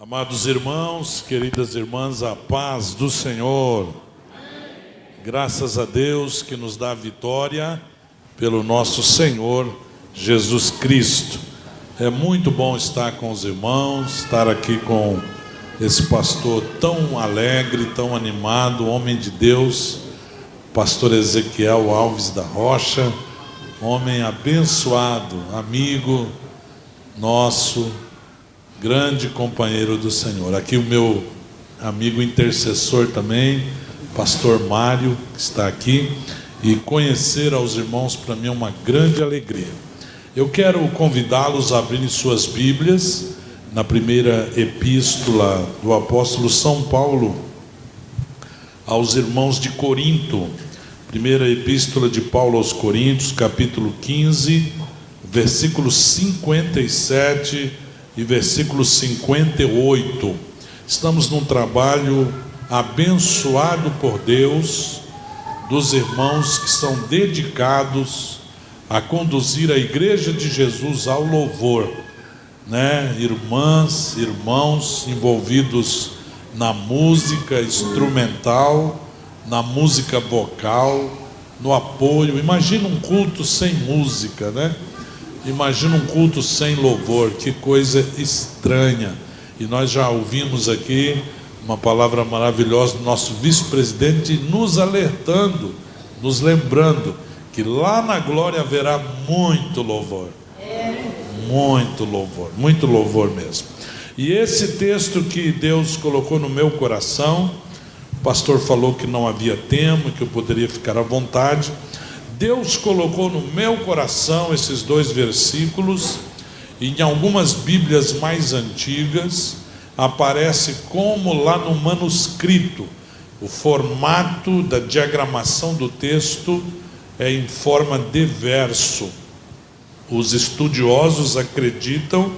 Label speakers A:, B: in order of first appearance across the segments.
A: Amados irmãos, queridas irmãs, a paz do Senhor. Graças a Deus que nos dá a vitória pelo nosso Senhor Jesus Cristo. É muito bom estar com os irmãos, estar aqui com esse pastor tão alegre, tão animado, homem de Deus, pastor Ezequiel Alves da Rocha, homem abençoado, amigo nosso, grande companheiro do Senhor. Aqui o meu amigo intercessor também, pastor Mário, que está aqui, e conhecer aos irmãos para mim é uma grande alegria. Eu quero convidá-los a abrirem suas Bíblias na primeira epístola do apóstolo São Paulo aos irmãos de Corinto. Primeira epístola de Paulo aos Coríntios, capítulo 15, versículos 57 e versículo 58. Estamos num trabalho abençoado por Deus, dos irmãos que são dedicados a conduzir a igreja de Jesus ao louvor, né? Irmãs, irmãos envolvidos na música instrumental, na música vocal, no apoio. Imagina um culto sem música, né? Imagina um culto sem louvor, que coisa estranha. E nós já ouvimos aqui uma palavra maravilhosa do nosso vice-presidente nos alertando, nos lembrando que lá na glória haverá muito louvor. Muito louvor mesmo. E esse texto que Deus colocou no meu coração, o pastor falou que não havia tema, que eu poderia ficar à vontade. Deus colocou no meu coração esses dois versículos. Em algumas Bíblias mais antigas aparece como lá no manuscrito. O formato da diagramação do texto é em forma de verso. Os estudiosos acreditam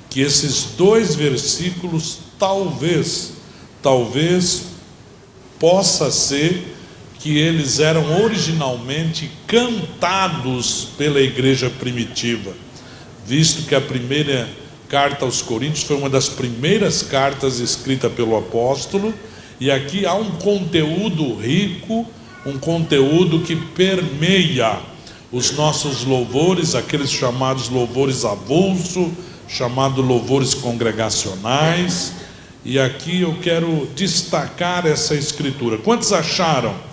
A: que esses dois versículos talvez possa ser que eles eram originalmente cantados pela igreja primitiva, visto que a primeira carta aos Coríntios foi uma das primeiras cartas escritas pelo apóstolo, e aqui há um conteúdo rico, um conteúdo que permeia os nossos louvores, aqueles chamados louvores avulso, chamados louvores congregacionais. E aqui eu quero destacar essa escritura. Quantos acharam?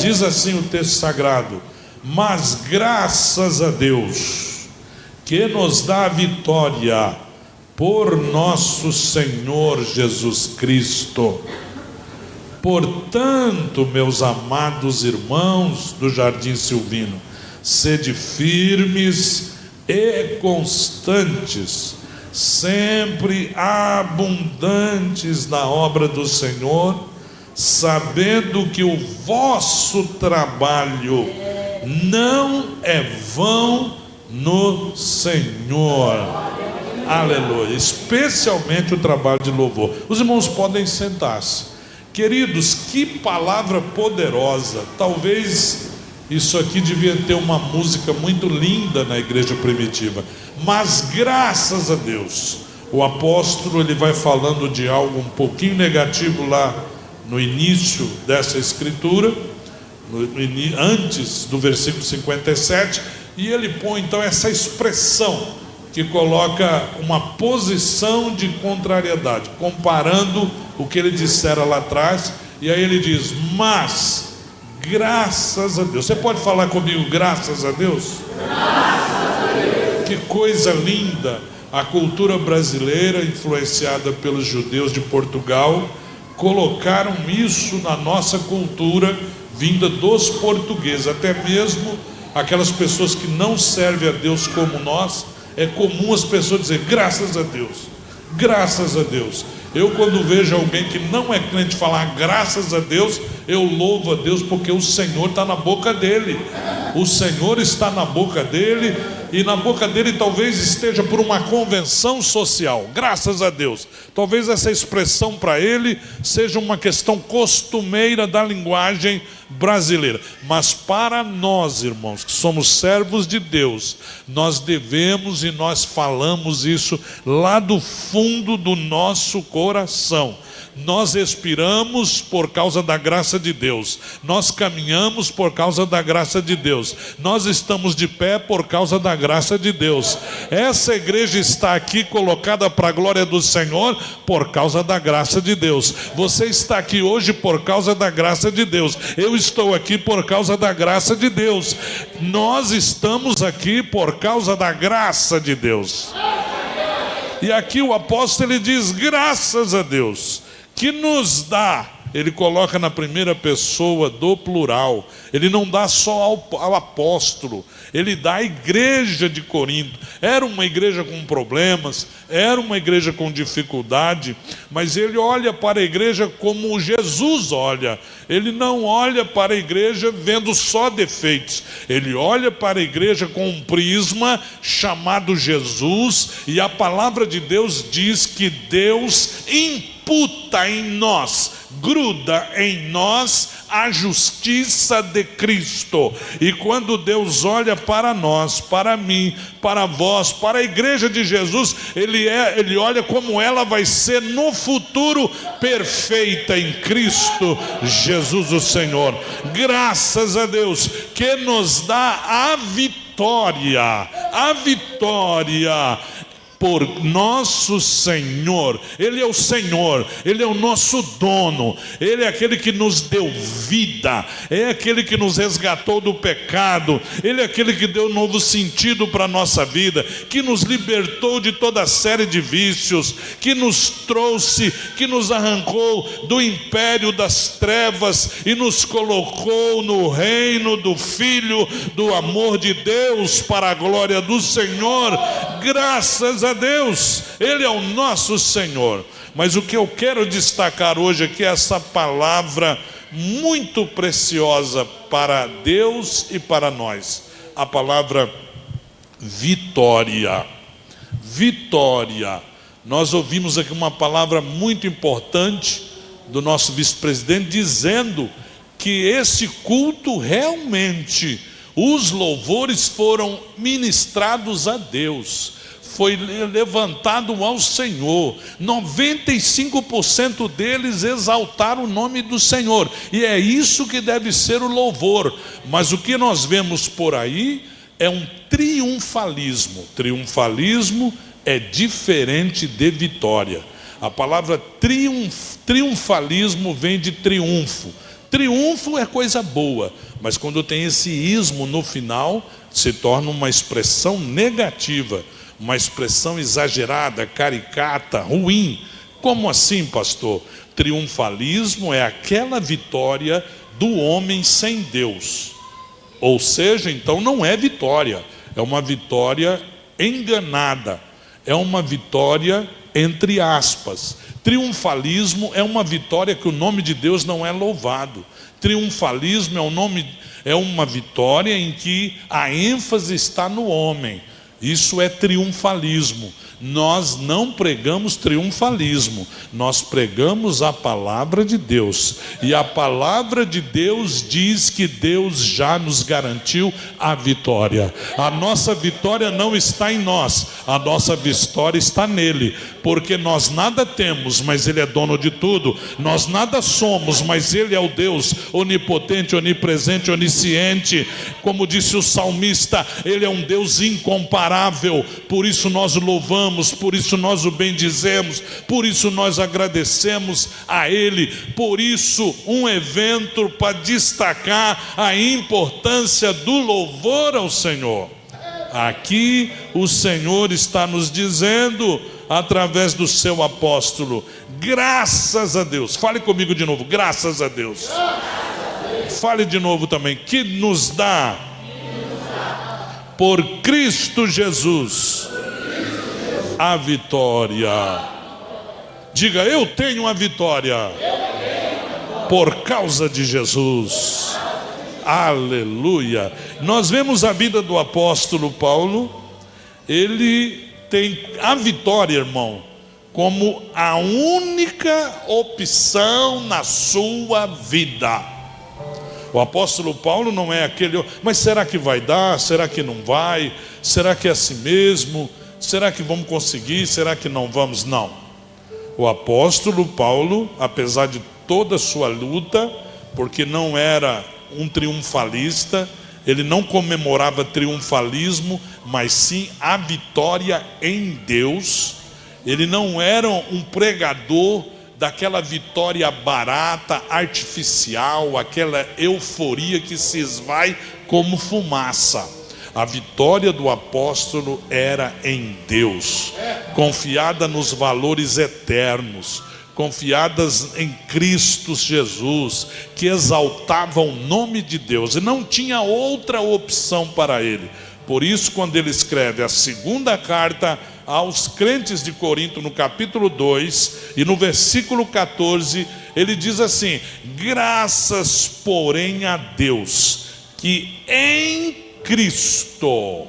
A: Diz assim o texto sagrado: mas graças a Deus que nos dá a vitória por nosso Senhor Jesus Cristo. Portanto, meus amados irmãos do Jardim Silvino, sede firmes e constantes, sempre abundantes na obra do Senhor, sabendo que o vosso trabalho não é vão no Senhor. Aleluia. Especialmente o trabalho de louvor. Os irmãos podem sentar-se. Queridos, que palavra poderosa. Talvez isso aqui devia ter uma música muito linda na igreja primitiva. Mas graças a Deus, o apóstolo ele vai falando de algo um pouquinho negativo lá no início dessa escritura, antes do versículo 57, e ele põe então essa expressão que coloca uma posição de contrariedade, comparando o que ele dissera lá atrás. E aí ele diz: mas graças a Deus. Você pode falar comigo, graças a Deus? Graças a Deus. Que coisa linda. A cultura brasileira, influenciada pelos judeus de Portugal, colocaram isso na nossa cultura, vinda dos portugueses. Até mesmo aquelas pessoas que não servem a Deus como nós, é comum as pessoas dizer graças a Deus, graças a Deus. Eu, quando vejo alguém que não é crente falar graças a Deus, eu louvo a Deus, porque o Senhor está na boca dele. O Senhor está na boca dele, e na boca dele talvez esteja por uma convenção social. Graças a Deus. Talvez essa expressão para ele seja uma questão costumeira da linguagem brasileira. Mas para nós, irmãos, que somos servos de Deus, nós devemos e nós falamos isso lá do fundo do nosso coração. Nós respiramos por causa da graça de Deus, nós caminhamos por causa da graça de Deus, nós estamos de pé por causa da graça de Deus. Essa igreja está aqui colocada para a glória do Senhor por causa da graça de Deus. Você está aqui hoje por causa da graça de Deus. Eu estou aqui por causa da graça de Deus. Nós estamos aqui por causa da graça de Deus. E aqui o apóstolo ele diz: graças a Deus que nos dá. Ele coloca na primeira pessoa do plural. Ele não dá só ao apóstolo, ele dá à igreja de Corinto. Era uma igreja com problemas, era uma igreja com dificuldade, mas ele olha para a igreja como Jesus olha. Ele não olha para a igreja vendo só defeitos, ele olha para a igreja com um prisma chamado Jesus, e a palavra de Deus diz que Deus imputa em nós, gruda em nós a justiça de Cristo. E quando Deus olha para nós, para mim, para vós, para a igreja de Jesus, Ele olha como ela vai ser no futuro perfeita em Cristo Jesus o Senhor. Graças a Deus que nos dá a vitória por nosso Senhor. Ele é o Senhor, Ele é o nosso dono, Ele é aquele que nos deu vida, é aquele que nos resgatou do pecado, Ele é aquele que deu novo sentido para a nossa vida, que nos libertou de toda série de vícios, que nos trouxe, que nos arrancou do império das trevas e nos colocou no reino do Filho do amor de Deus, para a glória do Senhor. Graças a Deus, Ele é o nosso Senhor. Mas o que eu quero destacar hoje aqui é essa palavra muito preciosa para Deus e para nós, a palavra vitória. Vitória. Nós ouvimos aqui uma palavra muito importante do nosso vice-presidente, dizendo que esse culto realmente, os louvores foram ministrados a Deus, foi levantado ao Senhor. 95% deles exaltaram o nome do Senhor, e é isso que deve ser o louvor. Mas o que nós vemos por aí é um triunfalismo. Triunfalismo é diferente de vitória. A palavra triunfalismo vem de triunfo. Triunfo é coisa boa, mas quando tem esse ismo no final, se torna uma expressão negativa, uma expressão exagerada, caricata, ruim. Como assim, pastor? Triunfalismo é aquela vitória do homem sem Deus. Ou seja, então não é vitória, é uma vitória enganada, é uma vitória entre aspas. Triunfalismo é uma vitória que o nome de Deus não é louvado. Triunfalismo é uma vitória em que a ênfase está no homem. Isso é triunfalismo. Nós não pregamos triunfalismo, nós pregamos a palavra de Deus. E a palavra de Deus diz que Deus já nos garantiu a vitória. A nossa vitória não está em nós, a nossa vitória está nele. Porque nós nada temos, mas Ele é dono de tudo. Nós nada somos, mas Ele é o Deus onipotente, onipresente, onisciente. Como disse o salmista, Ele é um Deus incomparável. Por isso nós o louvamos, por isso nós o bendizemos, por isso nós agradecemos a Ele. Por isso, um evento para destacar a importância do louvor ao Senhor. Aqui o Senhor está nos dizendo, através do seu apóstolo, graças a Deus. Fale comigo de novo, graças a Deus. Fale de novo também, que nos dá por Cristo Jesus a vitória. Diga, eu tenho a vitória por causa de Jesus. Aleluia. Nós vemos a vida do apóstolo Paulo ele tem a vitória, irmão, como a única opção na sua vida. O apóstolo Paulo não é aquele, mas será que vai dar? Será que não vai? Será que é assim mesmo? Será que vamos conseguir? Será que não vamos? Não. O apóstolo Paulo, apesar de toda a sua luta, porque não era um triunfalista, ele não comemorava triunfalismo, mas sim a vitória em Deus. Ele não era um pregador daquela vitória barata, artificial, aquela euforia que se esvai como fumaça. A vitória do apóstolo era em Deus, confiada nos valores eternos, confiadas em Cristo Jesus, que exaltava o nome de Deus, e não tinha outra opção para ele. Por isso, quando ele escreve a segunda carta aos crentes de Corinto, no capítulo 2 e no versículo 14, ele diz assim: graças porém a Deus, que em Cristo,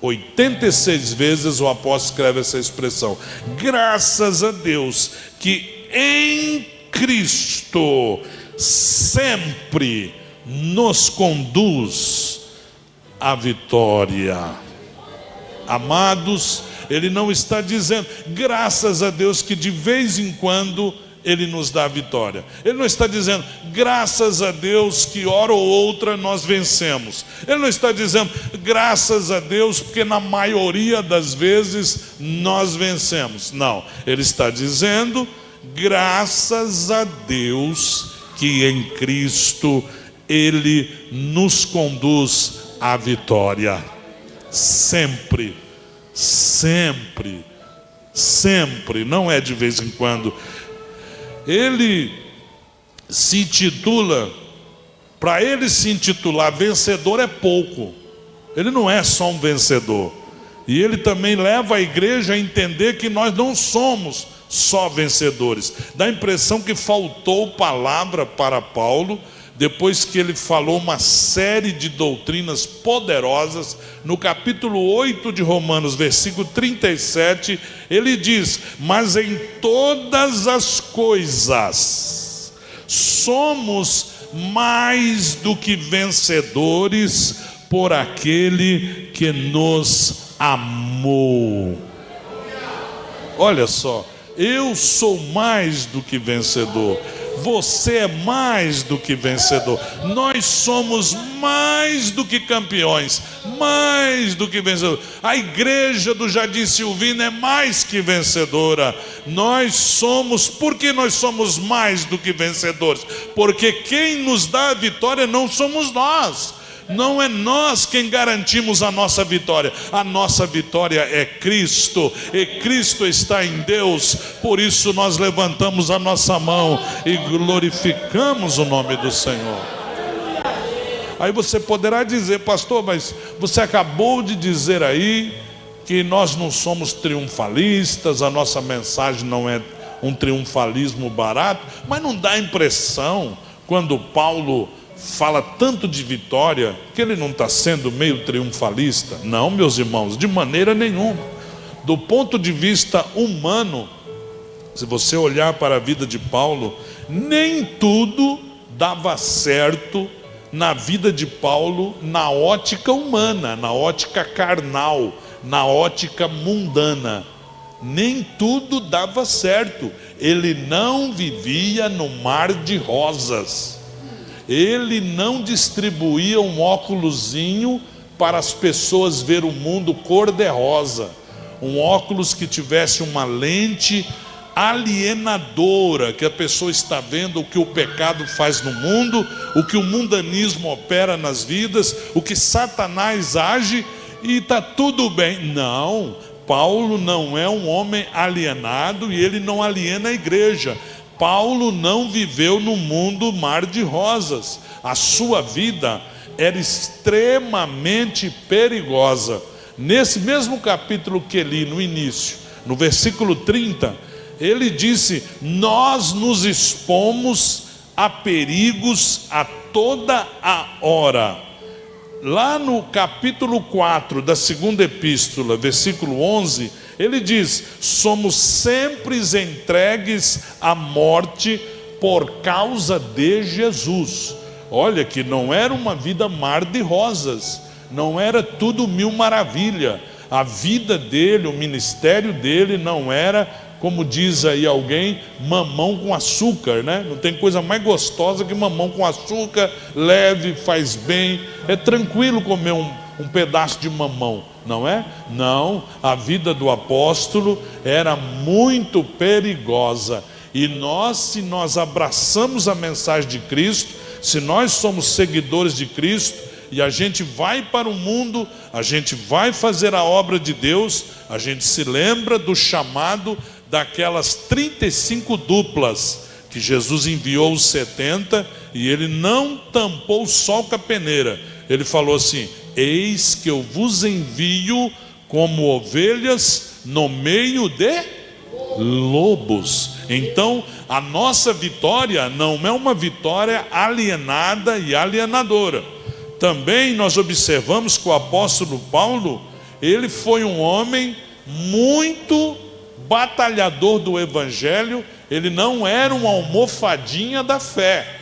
A: 86 vezes o apóstolo escreve essa expressão, graças a Deus, que em Cristo sempre nos conduz à vitória. Amados, ele não está dizendo graças a Deus que de vez em quando ele nos dá a vitória. Ele não está dizendo graças a Deus que hora ou outra nós vencemos. Ele não está dizendo graças a Deus porque na maioria das vezes nós vencemos. Não, ele está dizendo graças a Deus que em Cristo ele nos conduz à vitória. Sempre, sempre, sempre, não é de vez em quando. Ele se intitula, para ele se intitular vencedor é pouco, ele não é só um vencedor. E ele também leva a igreja a entender que nós não somos só vencedores. Dá a impressão que faltou palavra para Paulo, depois que ele falou uma série de doutrinas poderosas. No capítulo 8 de Romanos, versículo 37, ele diz: mas em todas as coisas somos mais do que vencedores por aquele que nos amou. Olha só, eu sou mais do que vencedor. Você é mais do que vencedor. Nós somos mais do que campeões, mais do que vencedor. A igreja do Jardim Silvino é mais que vencedora. Nós somos, por que nós somos mais do que vencedores? Porque quem nos dá a vitória não somos nós. Não é nós quem garantimos a nossa vitória é Cristo, e Cristo está em Deus. Por isso nós levantamos a nossa mão e glorificamos o nome do Senhor. Aí você poderá dizer: pastor, mas você acabou de dizer aí que nós não somos triunfalistas, a nossa mensagem não é um triunfalismo barato. Mas não dá a impressão, quando Paulo fala tanto de vitória, que ele não está sendo meio triunfalista? Não, meus irmãos, de maneira nenhuma. Do ponto de vista humano, se você olhar para a vida de Paulo, nem tudo dava certo na vida de Paulo, na ótica humana, na ótica carnal, na ótica mundana. Nem tudo dava certo. Ele não vivia no mar de rosas. Ele não distribuía um óculosinho para as pessoas ver o mundo cor-de-rosa, um óculos que tivesse uma lente alienadora, que a pessoa está vendo o que o pecado faz no mundo, o que o mundanismo opera nas vidas, o que Satanás age, e está tudo bem. Não, Paulo não é um homem alienado, e ele não aliena a igreja. Paulo não viveu no mundo mar de rosas. A sua vida era extremamente perigosa. Nesse mesmo capítulo que li no início, no versículo 30, ele disse: nós nos expomos a perigos a toda a hora. lá no capítulo 4 da segunda epístola, versículo 11, ele diz: somos sempre entregues à morte por causa de Jesus. Olha que não era uma vida mar de rosas, não era tudo mil maravilha. A vida dele, o ministério dele não era, como diz aí alguém, mamão com açúcar, né? Não tem coisa mais gostosa que mamão com açúcar, leve, faz bem. É tranquilo comer um pedaço de mamão, não é? Não, a vida do apóstolo era muito perigosa. E nós, se nós abraçamos a mensagem de Cristo, se nós somos seguidores de Cristo, e a gente vai para o mundo, a gente vai fazer a obra de Deus, a gente se lembra do chamado daquelas 35 duplas que Jesus enviou os 70, e ele não tampou só com a peneira. Ele falou assim: eis que eu vos envio como ovelhas no meio de lobos. Então a nossa vitória não é uma vitória alienada e alienadora. Também nós observamos que o apóstolo Paulo, ele foi um homem muito batalhador do evangelho. Ele não era uma almofadinha da fé,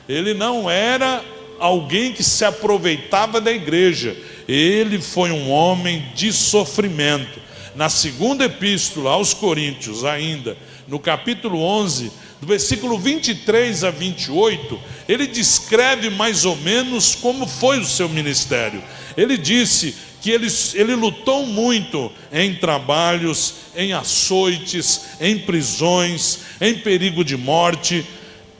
A: ele não era alguém que se aproveitava da igreja. Ele foi um homem de sofrimento. Na segunda epístola aos Coríntios, ainda no capítulo 11, do versículo 23 a 28, ele descreve mais ou menos como foi o seu ministério. Ele disse que ele lutou muito em trabalhos, em açoites, em prisões, em perigo de morte.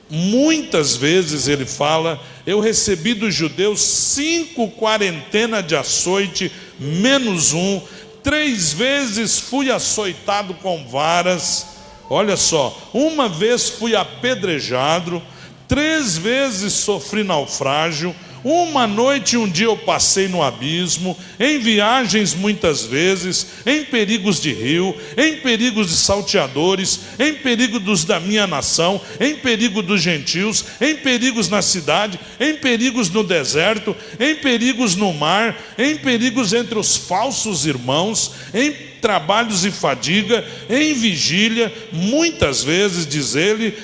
A: Muitas vezes ele fala: eu recebi dos judeus 5 quarentenas de açoite, menos um. 3 vezes fui açoitado com varas. Olha só, uma vez fui apedrejado, 3 vezes sofri naufrágio, uma noite e um dia eu passei no abismo, em viagens muitas vezes, em perigos de rio, em perigos de salteadores, em perigo dos da minha nação, em perigo dos gentios, em perigos na cidade, em perigos no deserto, em perigos no mar, em perigos entre os falsos irmãos, em trabalhos e fadiga, em vigília, muitas vezes, diz ele,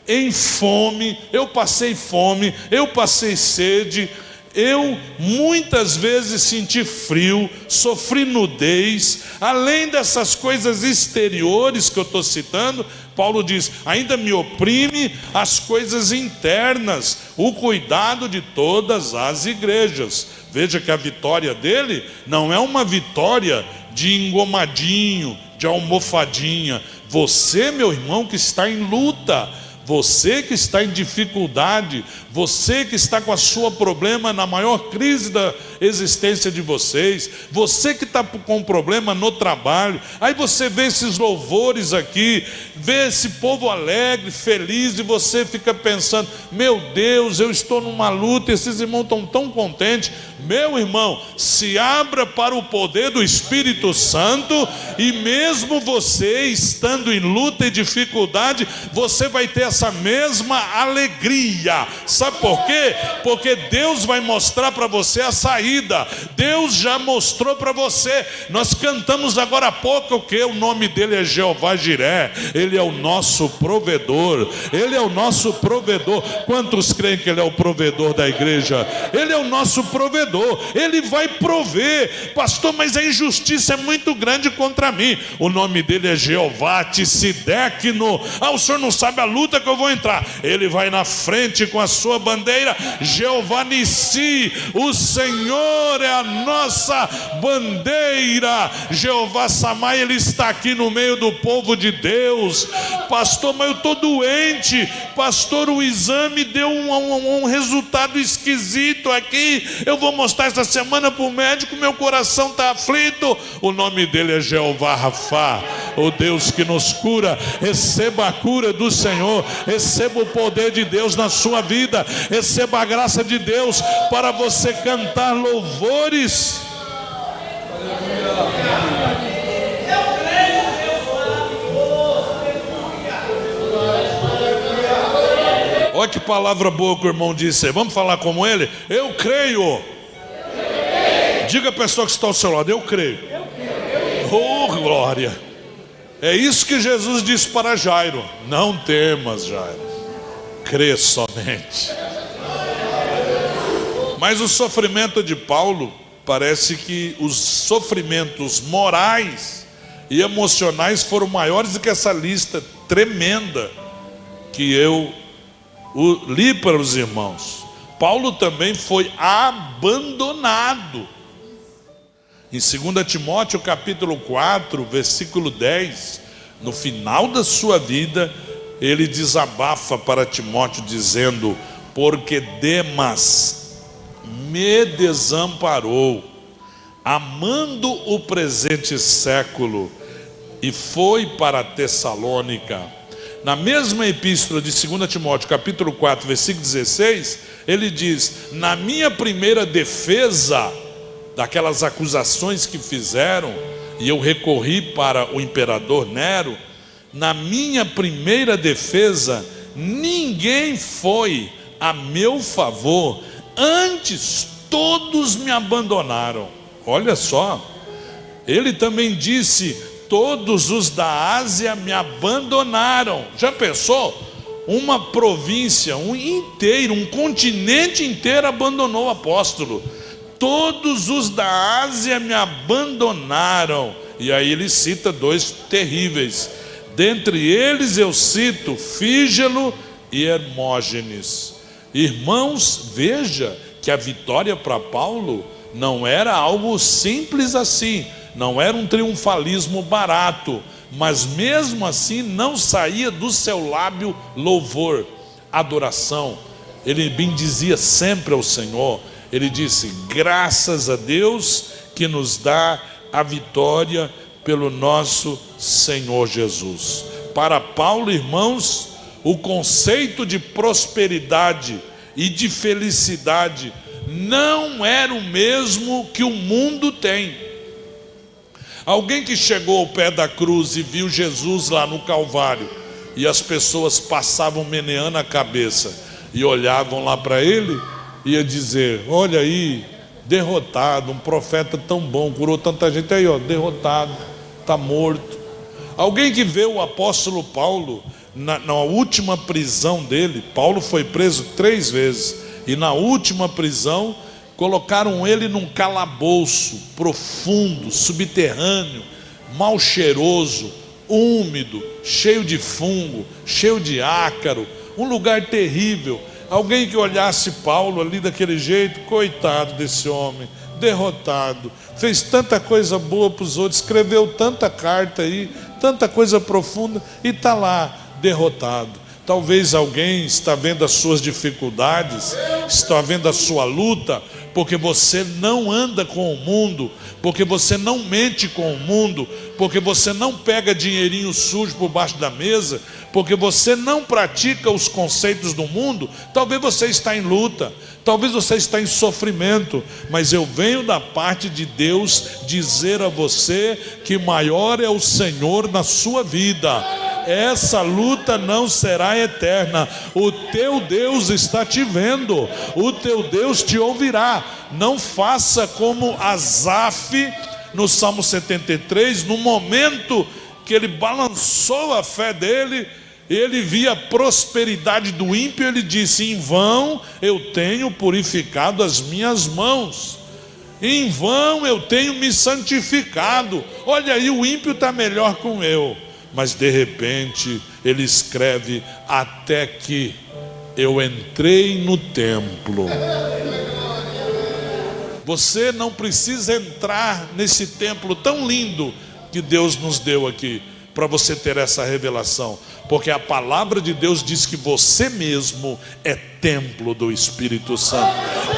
A: em fome. Eu passei fome, eu passei sede, eu muitas vezes senti frio, sofri nudez. Além dessas coisas exteriores que eu estou citando, Paulo diz: ainda me oprime as coisas internas, o cuidado de todas as igrejas. Veja que a vitória dele não é uma vitória de engomadinho, de almofadinha. Você, meu irmão, que está em luta, você que está em dificuldade, você que está com a sua problema na maior crise da existência de vocês, você que está com problema no trabalho, aí você vê esses louvores aqui, vê esse povo alegre, feliz, e você fica pensando: meu Deus, eu estou numa luta, esses irmãos estão tão contentes. Meu irmão, se abra para o poder do Espírito Santo, e mesmo você estando em luta e dificuldade, você vai ter essa mesma alegria. Sabe por quê? Porque Deus vai mostrar para você a saída. Deus já mostrou para você. Nós cantamos agora há pouco que o nome dele é Jeová Jiré. Ele é o nosso provedor. Ele é o nosso provedor. Quantos creem que ele é o provedor da igreja? Ele é o nosso provedor. Ele vai prover. Pastor, mas a injustiça é muito grande contra mim. O nome dele é Jeová Tissidéquino. O senhor não sabe a luta que eu vou entrar. Ele vai na frente com a sua bandeira. Jeová Nissi, o Senhor é a nossa bandeira. Jeová Samai, ele está aqui no meio do povo de Deus. Pastor, mas eu estou doente. Pastor, o exame deu um resultado esquisito aqui. Eu vou mostrar essa semana para o médico, meu coração está aflito. O nome dele é Jeová Rafá, o Deus que nos cura. Receba a cura do Senhor, receba o poder de Deus na sua vida, receba a graça de Deus para você cantar louvores. Olha que palavra boa que o irmão disse aí. Vamos falar como ele? Eu creio. Diga a pessoa que está ao seu lado: eu creio. Oh, glória! É isso que Jesus disse para Jairo: não temas, Jairo, crê somente. Mas o sofrimento de Paulo, parece que os sofrimentos morais e emocionais foram maiores do que essa lista tremenda que eu li para os irmãos. Paulo também foi abandonado. Em 2 Timóteo capítulo 4, versículo 10, no final da sua vida, ele desabafa para Timóteo dizendo: porque Demas me desamparou, amando o presente século, e foi para Tessalônica. Na mesma epístola de 2 Timóteo capítulo 4, versículo 16, ele diz: na minha primeira defesa daquelas acusações que fizeram, e eu recorri para o imperador Nero, na minha primeira defesa, ninguém foi a meu favor, antes todos me abandonaram. Olha só, ele também disse: todos os da Ásia me abandonaram. Já pensou? Uma província, um continente inteiro abandonou o apóstolo. Todos os da Ásia me abandonaram. E aí ele cita dois terríveis. Dentre eles eu cito Fígelo e Hermógenes. Irmãos, veja que a vitória para Paulo não era algo simples assim, não era um triunfalismo barato, mas mesmo assim não saía do seu lábio louvor, adoração. Ele bendizia sempre ao Senhor. Ele disse: graças a Deus que nos dá a vitória pelo nosso Senhor Jesus. Para Paulo, irmãos, o conceito de prosperidade e de felicidade não era o mesmo que o mundo tem. Alguém que chegou ao pé da cruz e viu Jesus lá no Calvário, e as pessoas passavam meneando a cabeça e olhavam lá para ele, ia dizer: olha aí, derrotado, um profeta tão bom, curou tanta gente, aí ó, derrotado, está morto. Alguém que vê o apóstolo Paulo na última prisão dele, Paulo foi preso 3 vezes, e na última prisão colocaram ele num calabouço profundo, subterrâneo, mal cheiroso, úmido, cheio de fungo, cheio de ácaro, um lugar terrível. Alguém que olhasse Paulo ali daquele jeito: coitado desse homem, derrotado, fez tanta coisa boa para os outros, escreveu tanta carta aí, tanta coisa profunda, e está lá, derrotado. Talvez alguém está vendo as suas dificuldades, está vendo a sua luta, porque você não anda com o mundo, porque você não mente com o mundo, porque você não pega dinheirinho sujo por baixo da mesa, porque você não pratica os conceitos do mundo. Talvez você está em luta, talvez você está em sofrimento, mas eu venho da parte de Deus dizer a você que maior é o Senhor na sua vida. Essa luta não será eterna. O teu Deus está te vendo, o teu Deus te ouvirá. Não faça como Asaf no Salmo 73, no momento que ele balançou a fé dele, ele via a prosperidade do ímpio, ele disse: em vão eu tenho purificado as minhas mãos, em vão eu tenho me santificado. Olha aí, o ímpio está melhor com eu. Mas de repente ele escreve: até que eu entrei no templo. Você não precisa entrar nesse templo tão lindo que Deus nos deu aqui para você ter essa revelação, porque a palavra de Deus diz que você mesmo é templo do Espírito Santo.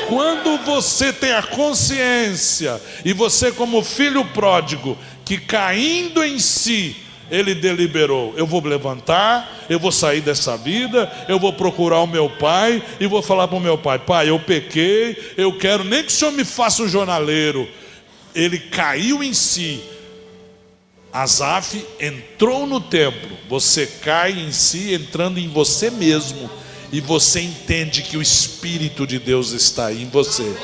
A: Quando você tem a consciência, e você como filho pródigo, que caindo em si, ele deliberou: eu vou levantar, eu vou sair dessa vida, eu vou procurar o meu pai e vou falar para o meu pai: pai, eu pequei, eu quero nem que o senhor me faça um jornaleiro. Ele caiu em si. Asaf entrou no templo. Você cai em si entrando em você mesmo, e você entende que o Espírito de Deus está aí em você.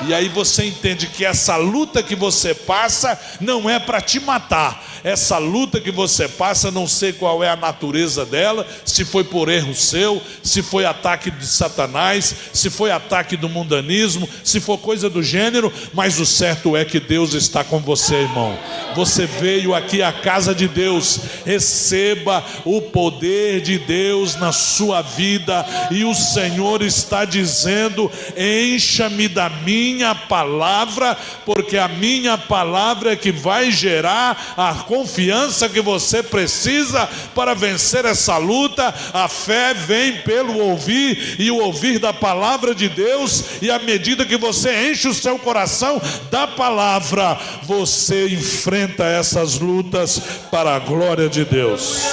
A: E aí você entende que essa luta que você passa não é para te matar. Essa luta que você passa, não sei qual é a natureza dela, se foi por erro seu, se foi ataque de Satanás, se foi ataque do mundanismo, se for coisa do gênero, mas o certo é que Deus está com você, irmão. Você veio aqui à casa de Deus, receba o poder de Deus na sua vida, e o Senhor está dizendo: encha-me da minha palavra, porque a minha palavra é que vai gerar a confiança que você precisa para vencer essa luta. A fé vem pelo ouvir, e o ouvir da palavra de Deus, e à medida que você enche o seu coração da palavra, você enfrenta essas lutas para a glória de Deus.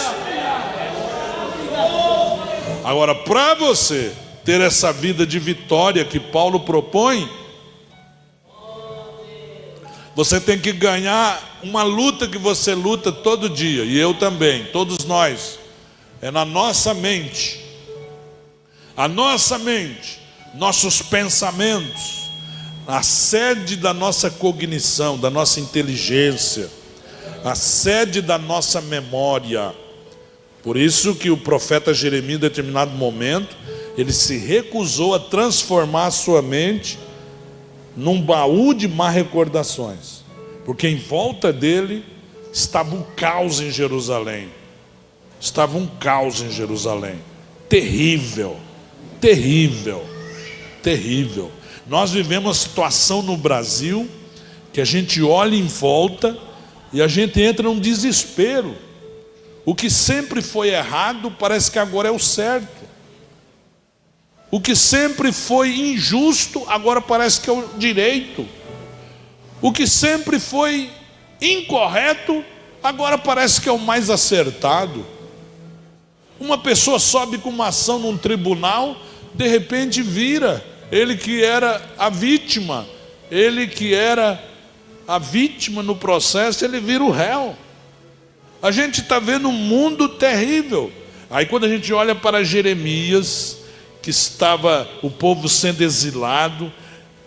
A: Agora, para você ter essa vida de vitória que Paulo propõe, você tem que ganhar uma luta que você luta todo dia, e eu também, todos nós. É na nossa mente. A nossa mente, nossos pensamentos, a sede da nossa cognição, da nossa inteligência, a sede da nossa memória. Por isso que o profeta Jeremias, em determinado momento, ele se recusou a transformar a sua mente num baú de má recordações, porque em volta dele estava um caos em Jerusalém. Estava um caos em Jerusalém, terrível, terrível, terrível. Nós vivemos uma situação no Brasil que a gente olha em volta e a gente entra num desespero. O que sempre foi errado parece que agora é o certo. O que sempre foi injusto agora parece que é o direito. O que sempre foi incorreto agora parece que é o mais acertado. Uma pessoa sobe com uma ação num tribunal, de repente vira ele que era a vítima, no processo, ele vira o réu. A gente está vendo um mundo terrível. Aí quando a gente olha para Jeremias, que estava o povo sendo exilado,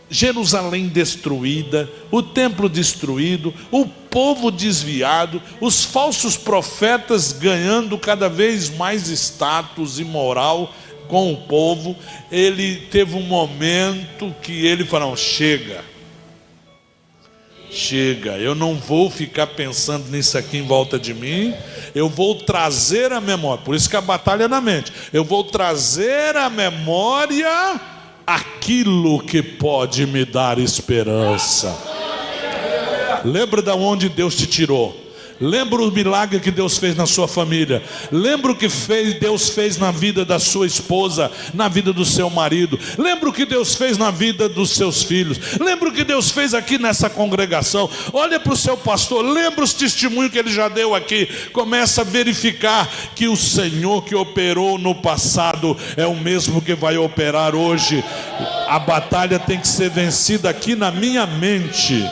A: Jerusalém destruída, o templo destruído, o povo desviado, os falsos profetas ganhando cada vez mais status e moral com o povo, ele teve um momento que ele falou: chega, eu não vou ficar pensando nisso aqui em volta de mim, eu vou trazer a memória. Por isso que a batalha é na mente. Eu vou trazer à memória aquilo que pode me dar esperança. Lembra de onde Deus te tirou. Lembra o milagre que Deus fez na sua família. Lembra o que Deus fez na vida da sua esposa, na vida do seu marido. Lembra o que Deus fez na vida dos seus filhos. Lembra o que Deus fez aqui nessa congregação. Olha para o seu pastor, lembra os testemunhos que ele já deu aqui. Começa a verificar que o Senhor que operou no passado é o mesmo que vai operar hoje. A batalha tem que ser vencida aqui na minha mente.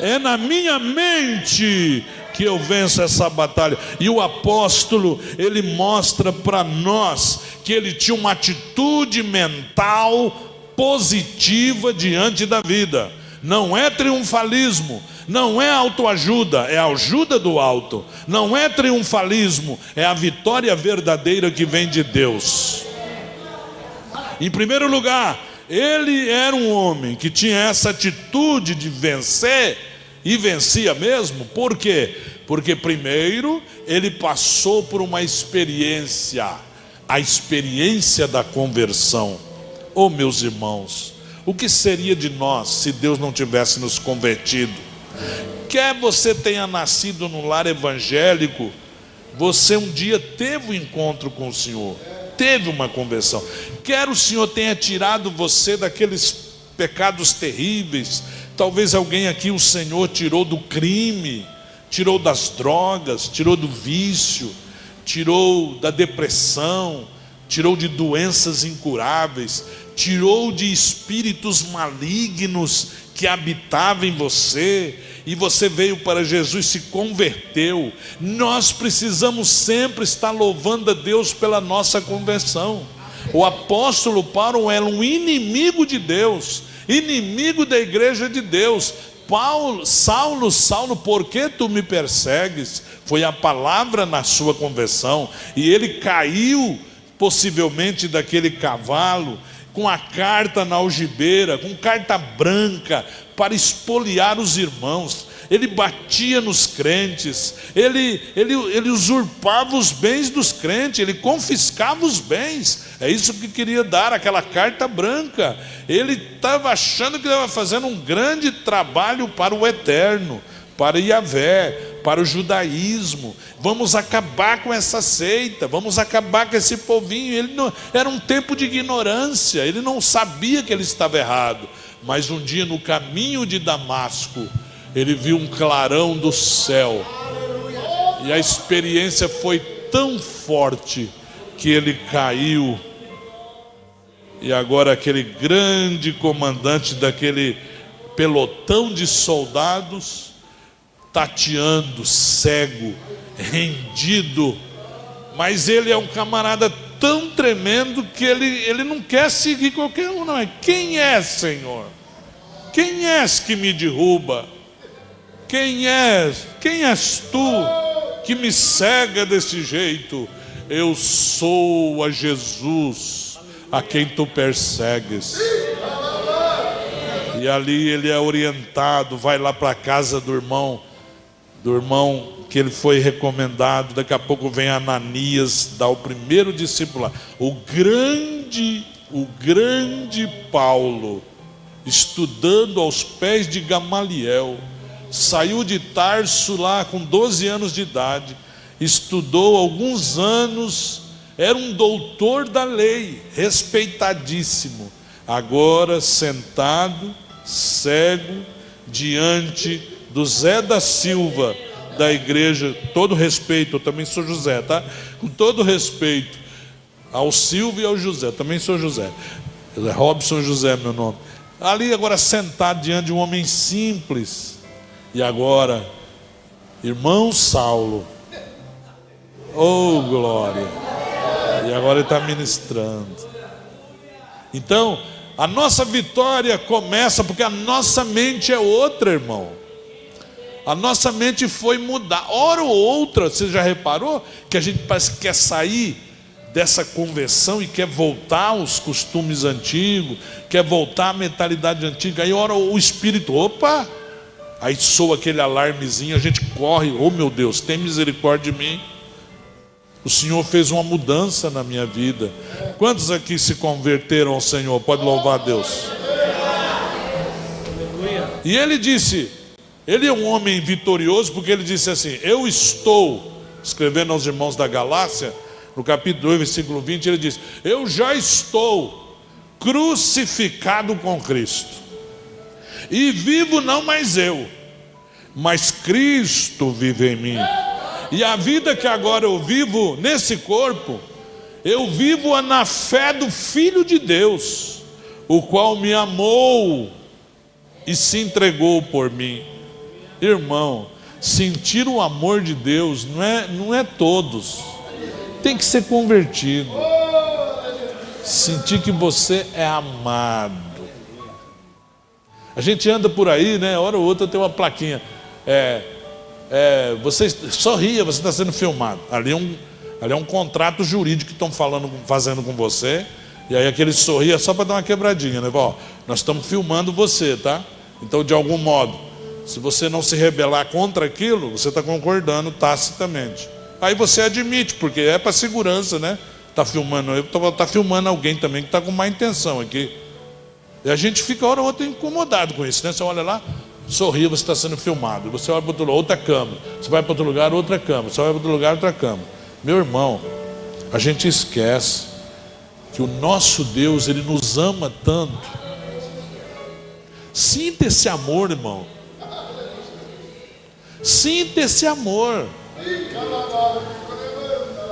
A: É na minha mente que eu venço essa batalha. E o apóstolo, ele mostra para nós que ele tinha uma atitude mental positiva diante da vida. Não é triunfalismo, não é autoajuda, é a ajuda do alto. Não é triunfalismo, é a vitória verdadeira que vem de Deus. Em primeiro lugar, ele era um homem que tinha essa atitude de vencer, e vencia mesmo. Por quê? Porque primeiro ele passou por uma experiência, a experiência da conversão. Oh, meus irmãos, o que seria de nós se Deus não tivesse nos convertido? Quer você tenha nascido num lar evangélico, você um dia teve um encontro com o Senhor, teve uma conversão. Quer o Senhor tenha tirado você daqueles pecados terríveis. Talvez alguém aqui o Senhor tirou do crime, tirou das drogas, tirou do vício, tirou da depressão, tirou de doenças incuráveis, tirou de espíritos malignos que habitavam em você, e você veio para Jesus, se converteu. Nós precisamos sempre estar louvando a Deus pela nossa conversão. O apóstolo Paulo era um inimigo de Deus, inimigo da igreja de Deus. Saulo, Saulo, por que tu me persegues? Foi a palavra na sua conversão. E ele caiu possivelmente daquele cavalo, com a carta na algibeira, com carta branca, para espoliar os irmãos. Ele batia nos crentes, ele usurpava os bens dos crentes, ele confiscava os bens. É isso que queria dar, aquela carta branca. Ele estava achando que estava fazendo um grande trabalho para o eterno, para Yahvé, para o judaísmo. Vamos acabar com essa seita, vamos acabar com esse povinho. Era um tempo de ignorância, ele não sabia que ele estava errado. Mas um dia, no caminho de Damasco, ele viu um clarão do céu, e a experiência foi tão forte que ele caiu. E agora aquele grande comandante daquele pelotão de soldados, tateando, cego, rendido, mas ele é um camarada tão tremendo que ele não quer seguir qualquer um, não é? Quem é, Senhor? Quem és que me derruba? Quem és tu que me cega desse jeito? Eu sou a Jesus, a quem tu persegues. E ali ele é orientado, vai lá para a casa do irmão que ele foi recomendado. Daqui a pouco vem Ananias, dá o primeiro discípulo, o grande Paulo, estudando aos pés de Gamaliel. Saiu de Tarso lá com 12 anos de idade, estudou alguns anos, era um doutor da lei, respeitadíssimo. Agora sentado, cego, diante do Zé da Silva, da igreja. Todo respeito, eu também sou José, tá? Com todo respeito ao Silvio e ao José, eu também sou José. Robson José, meu nome. Ali agora sentado diante de um homem simples. E agora, irmão Saulo, oh glória, e agora ele está ministrando. Então, a nossa vitória começa porque a nossa mente é outra, irmão. A nossa mente foi mudar. Hora ou outra, você já reparou que a gente parece que quer sair dessa conversão e quer voltar aos costumes antigos, quer voltar à mentalidade antiga. Aí ora o Espírito, opa, aí soa aquele alarmezinho, a gente corre, oh meu Deus, tem misericórdia de mim. O Senhor fez uma mudança na minha vida. Quantos aqui se converteram ao Senhor? Pode louvar a Deus. E ele disse, ele é um homem vitorioso, porque ele disse assim, eu estou, escrevendo aos irmãos da Galácia, no capítulo 2, versículo 20, ele diz, eu já estou crucificado com Cristo, e vivo não mais eu, mas Cristo vive em mim. E a vida que agora eu vivo nesse corpo, eu vivo na fé do Filho de Deus, o qual me amou e se entregou por mim. Irmão, sentir o amor de Deus não é todos, tem que ser convertido, sentir que você é amado. A gente anda por aí, né? Hora ou outra tem uma plaquinha, você sorria, você está sendo filmado. Ali é um contrato jurídico que estão fazendo com você. E aí aquele sorria só para dar uma quebradinha, né? Ó, nós estamos filmando você, tá? Então, de algum modo, se você não se rebelar contra aquilo, você está concordando tacitamente. Aí você admite, porque é para segurança, né? Está filmando eu, está filmando alguém também que está com má intenção aqui. E a gente fica hora ou outra incomodado com isso, né? Você olha lá, sorri, você está sendo filmado. Você vai para outro lugar, outra câmera. Você vai para outro lugar, outra câmera. Você vai para outro lugar, outra câmera. Meu irmão, a gente esquece que o nosso Deus, Ele nos ama tanto. Sinta esse amor, irmão. Sinta esse amor.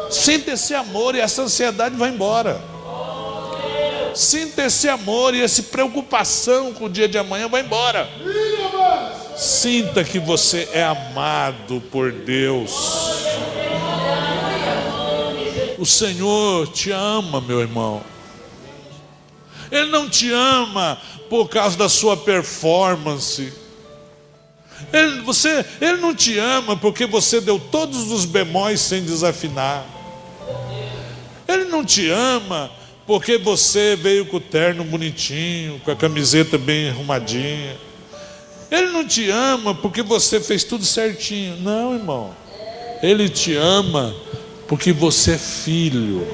A: Sinta esse amor e essa ansiedade vai embora. Sinta esse amor e essa preocupação com o dia de amanhã vai embora. Sinta que você é amado por Deus. O Senhor te ama, meu irmão. Ele não te ama por causa da sua performance. Ele não te ama porque você deu todos os bemóis sem desafinar. Ele não te ama porque você veio com o terno bonitinho, com a camiseta bem arrumadinha. Ele não te ama porque você fez tudo certinho. Não, irmão. Ele te ama porque você é filho.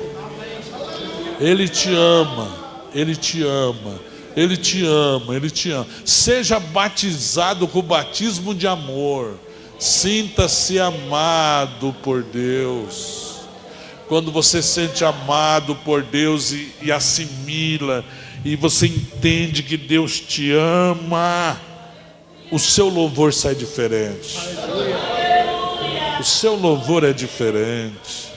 A: Ele te ama. Ele te ama, Ele te ama, Ele te ama. Seja batizado com o batismo de amor. Sinta-se amado por Deus. Quando você se sente amado por Deus e assimila, e você entende que Deus te ama, o seu louvor sai diferente. O seu louvor é diferente.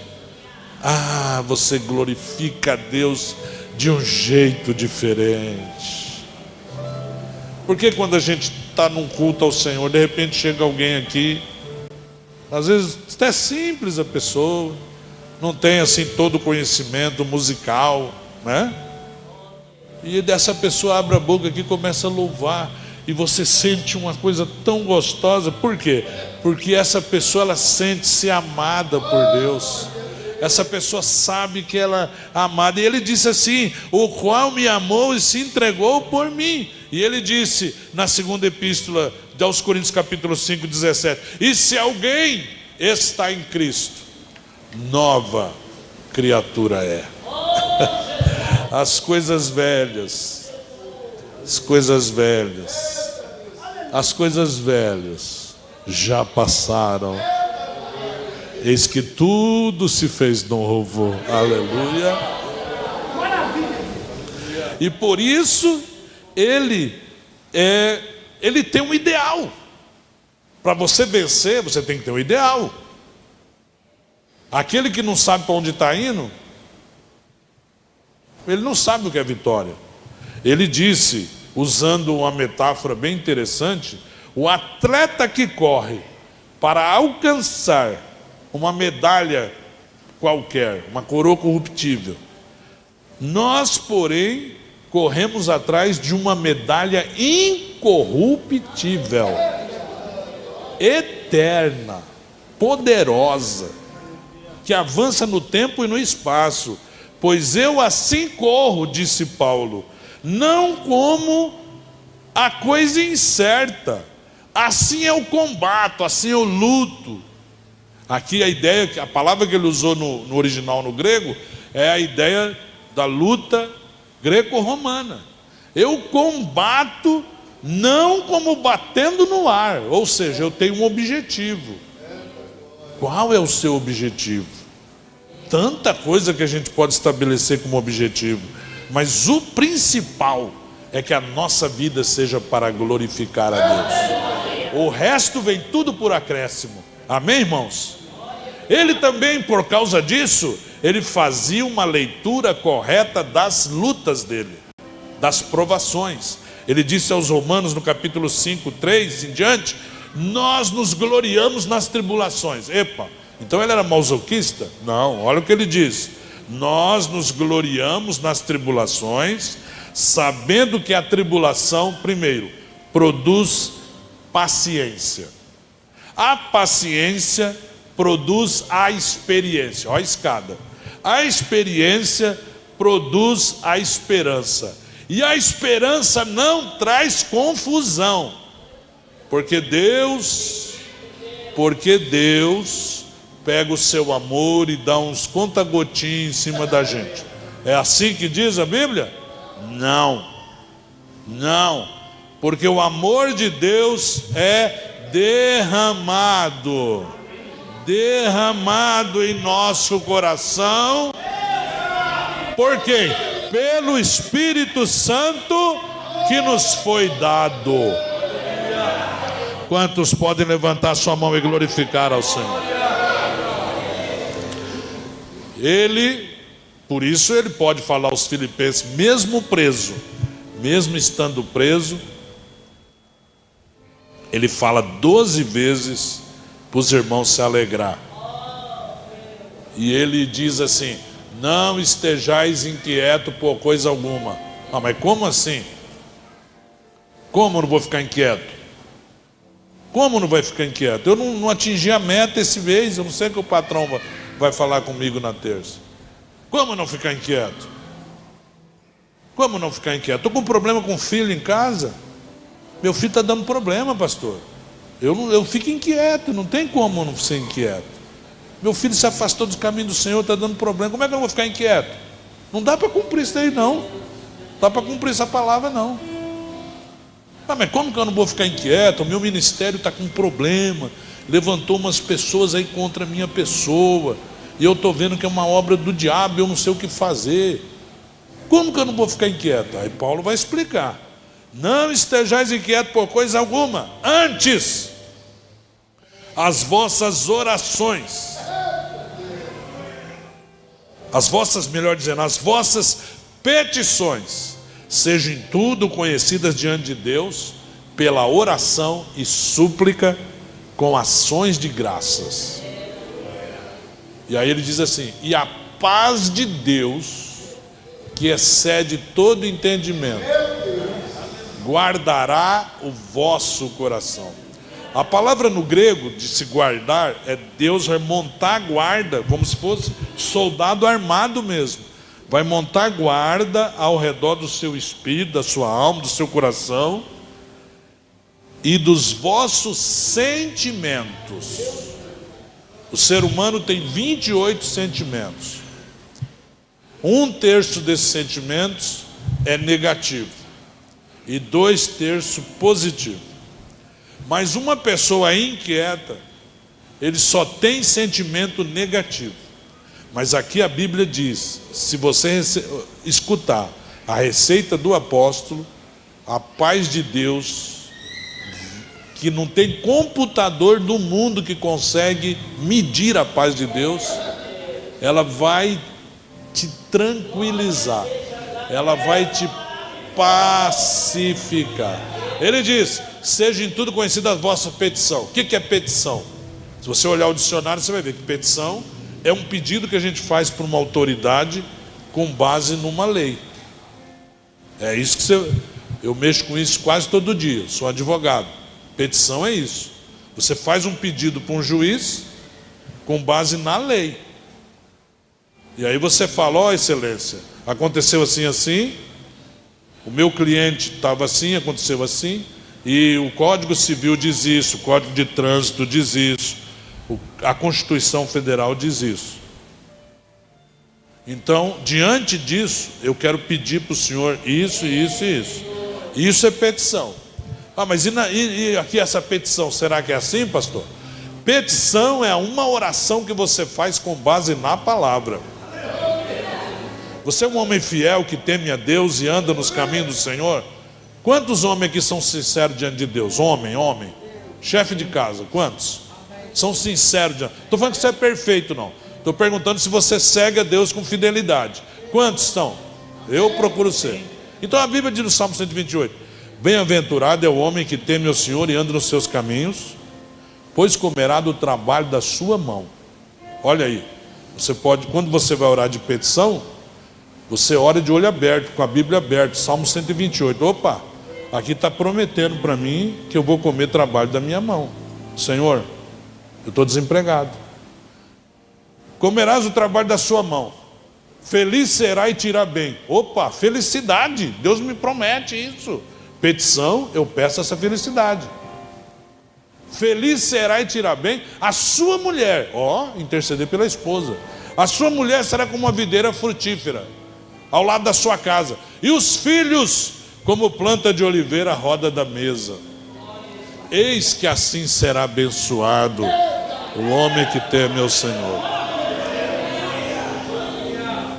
A: Você glorifica a Deus de um jeito diferente. Porque quando a gente está num culto ao Senhor, de repente chega alguém aqui, às vezes até simples a pessoa, não tem assim todo o conhecimento musical, né? E dessa pessoa abre a boca aqui e começa a louvar, e você sente uma coisa tão gostosa. Por quê? Porque essa pessoa, ela sente-se amada por Deus. Essa pessoa sabe que ela é amada. E ele disse assim: o qual me amou e se entregou por mim. E ele disse na segunda epístola aos Coríntios capítulo 5, 17: e se alguém está em Cristo, nova criatura é. As coisas velhas já passaram. Eis que tudo se fez novo. Aleluia. E por isso ele tem um ideal. Para você vencer, você tem que ter um ideal. Aquele que não sabe para onde está indo, ele não sabe o que é vitória. Ele disse, usando uma metáfora bem interessante: o atleta que corre para alcançar uma medalha qualquer, uma coroa corruptível, nós, porém, corremos atrás de uma medalha incorruptível, eterna, poderosa, que avança no tempo e no espaço. Pois eu assim corro, disse Paulo, não como a coisa incerta, assim eu combato, assim eu luto. Aqui a ideia, a palavra que ele usou no original no grego, é a ideia da luta greco-romana. Eu combato não como batendo no ar, ou seja, eu tenho um objetivo. Qual é o seu objetivo? Tanta coisa que a gente pode estabelecer como objetivo, mas o principal é que a nossa vida seja para glorificar a Deus. O resto vem tudo por acréscimo. Amém, irmãos? Ele também, por causa disso, ele fazia uma leitura correta das lutas dele, das provações. Ele disse aos Romanos no capítulo 5, 3 em diante: nós nos gloriamos nas tribulações. Epa, então ele era masoquista? Não, olha o que ele diz: nós nos gloriamos nas tribulações, sabendo que a tribulação, primeiro, produz paciência. A paciência produz a experiência. Olha a escada. A experiência produz a esperança. E a esperança não traz confusão. Porque Deus pega o seu amor e dá uns conta-gotinhos em cima da gente. É assim que diz a Bíblia? Não. Porque o amor de Deus é derramado em nosso coração. Por quê? Pelo Espírito Santo que nos foi dado. Quantos podem levantar sua mão e glorificar ao Senhor? Por isso ele pode falar aos filipenses, mesmo estando preso, ele fala 12 vezes para os irmãos se alegrar. E ele diz assim: não estejais inquietos por coisa alguma. Ah, mas como assim? Como eu não vou ficar inquieto? Como não vai ficar inquieto? Eu não atingi a meta esse mês, eu não sei o que o patrão vai falar comigo na terça. Como não ficar inquieto? Como não ficar inquieto? Estou com um problema com o filho em casa. Meu filho está dando problema, pastor. Eu fico inquieto, não tem como não ser inquieto. Meu filho se afastou dos caminhos do Senhor, está dando problema. Como é que eu vou ficar inquieto? Não dá para cumprir isso aí, não. Não dá para cumprir essa palavra, não. Ah, mas como que eu não vou ficar inquieto? O meu ministério está com problema. Levantou umas pessoas aí contra a minha pessoa. E eu estou vendo que é uma obra do diabo, eu não sei o que fazer. Como que eu não vou ficar inquieto? Aí Paulo vai explicar. Não estejais inquietos por coisa alguma. Antes, as vossas orações. Melhor dizendo, as vossas petições sejam em tudo conhecidas diante de Deus pela oração e súplica com ações de graças. E aí ele diz assim: e a paz de Deus, que excede todo entendimento, guardará o vosso coração. A palavra no grego de se guardar é Deus vai montar guarda, como se fosse soldado armado mesmo. Vai montar guarda ao redor do seu espírito, da sua alma, do seu coração e dos vossos sentimentos. O ser humano tem 28 sentimentos. 1/3 desses sentimentos é negativo e 2/3 positivo. Mas uma pessoa inquieta, ele só tem sentimento negativo. Mas aqui a Bíblia diz, se você escutar a receita do apóstolo, a paz de Deus, que não tem computador do mundo que consegue medir a paz de Deus, ela vai te tranquilizar, ela vai te pacificar. Ele diz: seja em tudo conhecida a vossa petição. O que é petição? Se você olhar o dicionário, você vai ver que petição é um pedido que a gente faz para uma autoridade com base numa lei. É isso que eu mexo com isso quase todo dia, sou advogado. Petição é isso. Você faz um pedido para um juiz com base na lei. E aí você fala: ó, excelência, aconteceu assim, assim, o meu cliente estava assim, aconteceu assim, e o Código Civil diz isso, o Código de Trânsito diz isso, a Constituição Federal diz isso. Então, diante disso, eu quero pedir para o senhor isso, isso e isso. Isso é petição. Ah, mas e aqui essa petição, será que é assim, pastor? Petição é uma oração que você faz com base na palavra. Você é um homem fiel que teme a Deus e anda nos caminhos do Senhor? Quantos homens aqui são sinceros diante de Deus? Homem. Chefe de casa, quantos? São sinceros diante. Estou falando que você é perfeito, não. Estou perguntando se você segue a Deus com fidelidade. Quantos estão? Eu procuro ser. Então a Bíblia diz no Salmo 128: bem-aventurado é o homem que teme ao Senhor e anda nos seus caminhos, pois comerá do trabalho da sua mão. Olha aí, você pode, quando você vai orar de petição, você ora de olho aberto, com a Bíblia aberta, Salmo 128. Opa, aqui está prometendo para mim que eu vou comer trabalho da minha mão. Senhor, eu estou desempregado. Comerás o trabalho da sua mão. Feliz será e te irá bem. Opa, felicidade, Deus me promete isso. Petição, eu peço essa felicidade. Feliz será e te irá bem a sua mulher. Interceder pela esposa. A sua mulher será como uma videira frutífera ao lado da sua casa, e os filhos como planta de oliveira à roda da mesa. Eis que assim será abençoado o homem que teme ao Senhor.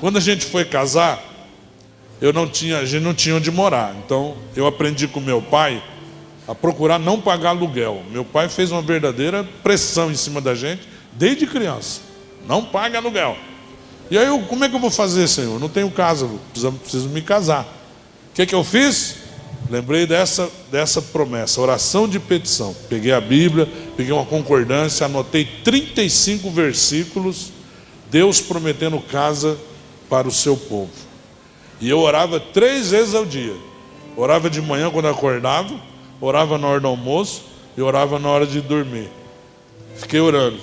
A: Quando a gente foi casar, a gente não tinha onde morar. Então eu aprendi com meu pai a procurar não pagar aluguel. Meu pai fez uma verdadeira pressão em cima da gente desde criança: não paga aluguel. E aí como é que eu vou fazer, Senhor? Não tenho casa, preciso me casar. O que eu fiz? Lembrei dessa promessa, oração de petição. Peguei a Bíblia, peguei uma concordância, anotei 35 versículos, Deus prometendo casa para o seu povo. E eu orava 3 vezes ao dia. Orava de manhã quando acordava, orava na hora do almoço e orava na hora de dormir. Fiquei orando.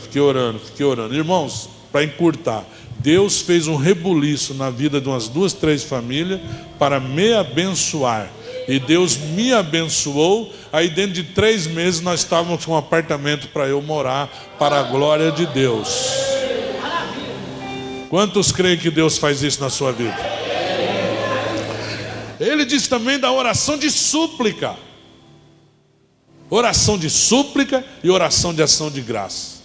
A: Irmãos, para encurtar, Deus fez um rebuliço na vida de umas 2, 3 famílias para me abençoar. E Deus me abençoou. Aí dentro de 3 meses nós estávamos com um apartamento para eu morar, para a glória de Deus. Quantos creem que Deus faz isso na sua vida? Ele diz também da oração de súplica. Oração de súplica e oração de ação de graça.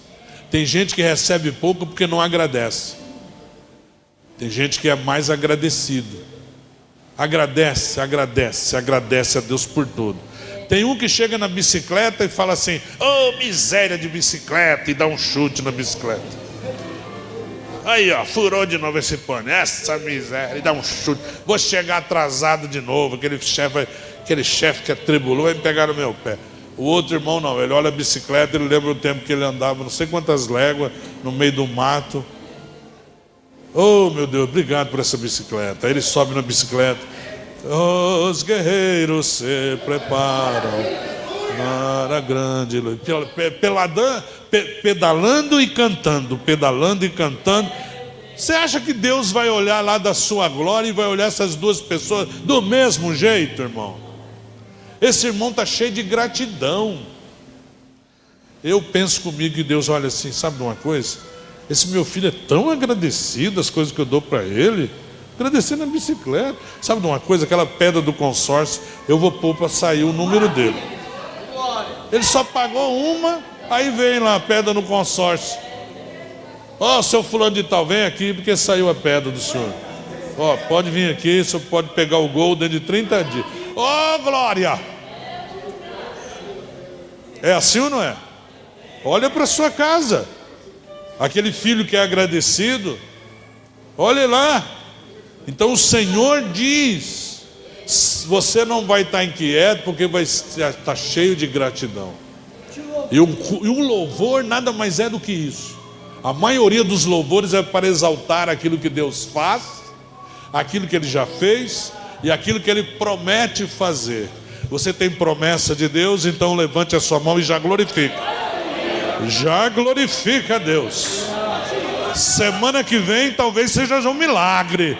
A: Tem gente que recebe pouco porque não agradece. Tem gente que é mais agradecido. Agradece a Deus por tudo. Tem um que chega na bicicleta e fala assim: "Oh, miséria de bicicleta", e dá um chute na bicicleta. Aí, ó, furou de novo esse pano. Essa miséria, e dá um chute. Vou chegar atrasado de novo. Aquele chefe que atribulou vai me pegar no meu pé. O outro irmão não, ele olha a bicicleta, ele lembra o tempo que ele andava não sei quantas léguas no meio do mato. Oh, meu Deus, obrigado por essa bicicleta. Aí ele sobe na bicicleta. Os guerreiros se preparam para a grande luta. Pedalando e cantando. Você acha que Deus vai olhar lá da sua glória e vai olhar essas 2 pessoas do mesmo jeito, irmão? Esse irmão está cheio de gratidão. Eu penso comigo que Deus olha assim, sabe de uma coisa? Esse meu filho é tão agradecido as coisas que eu dou para ele. Agradecendo a bicicleta. Sabe de uma coisa? Aquela pedra do consórcio, eu vou pôr para sair o número dele. Ele só pagou uma, aí vem lá a pedra no consórcio. Ó, seu fulano de tal, vem aqui porque saiu a pedra do senhor. Ó, pode vir aqui, o senhor pode pegar o gol dentro de 30 dias. Ó, glória! É assim ou não é? Olha para sua casa. Aquele filho que é agradecido, olhe lá. Então o Senhor diz: você não vai estar inquieto, porque vai estar cheio de gratidão. E um louvor nada mais é do que isso. A maioria dos louvores é para exaltar aquilo que Deus faz, aquilo que Ele já fez e aquilo que Ele promete fazer. Você tem promessa de Deus, então levante a sua mão e já glorifica. Já glorifica a Deus. Semana que vem talvez seja um milagre.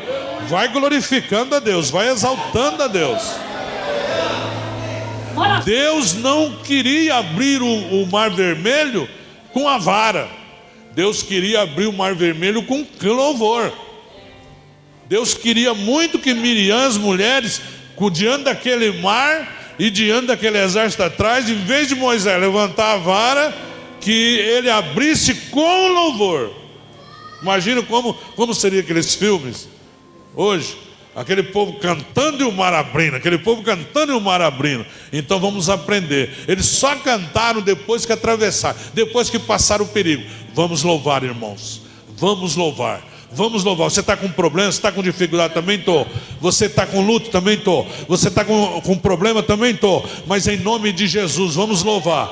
A: Vai glorificando a Deus, vai exaltando a Deus. Deus não queria abrir o mar vermelho com a vara. Deus queria abrir o mar vermelho com louvor. Deus queria muito que Miriam, as mulheres, diante daquele mar e diante daquele exército atrás, em vez de Moisés levantar a vara, que ele abrisse com louvor. Imagina como seria aqueles filmes hoje, aquele povo cantando e o mar abrindo, Então vamos aprender. Eles só cantaram depois que atravessaram, depois que passaram o perigo. Vamos louvar, irmãos. Vamos louvar. Você está com problema, você está com dificuldade? Também estou. Você está com luto? Também estou. Você está com problema? Também estou. Mas em nome de Jesus, vamos louvar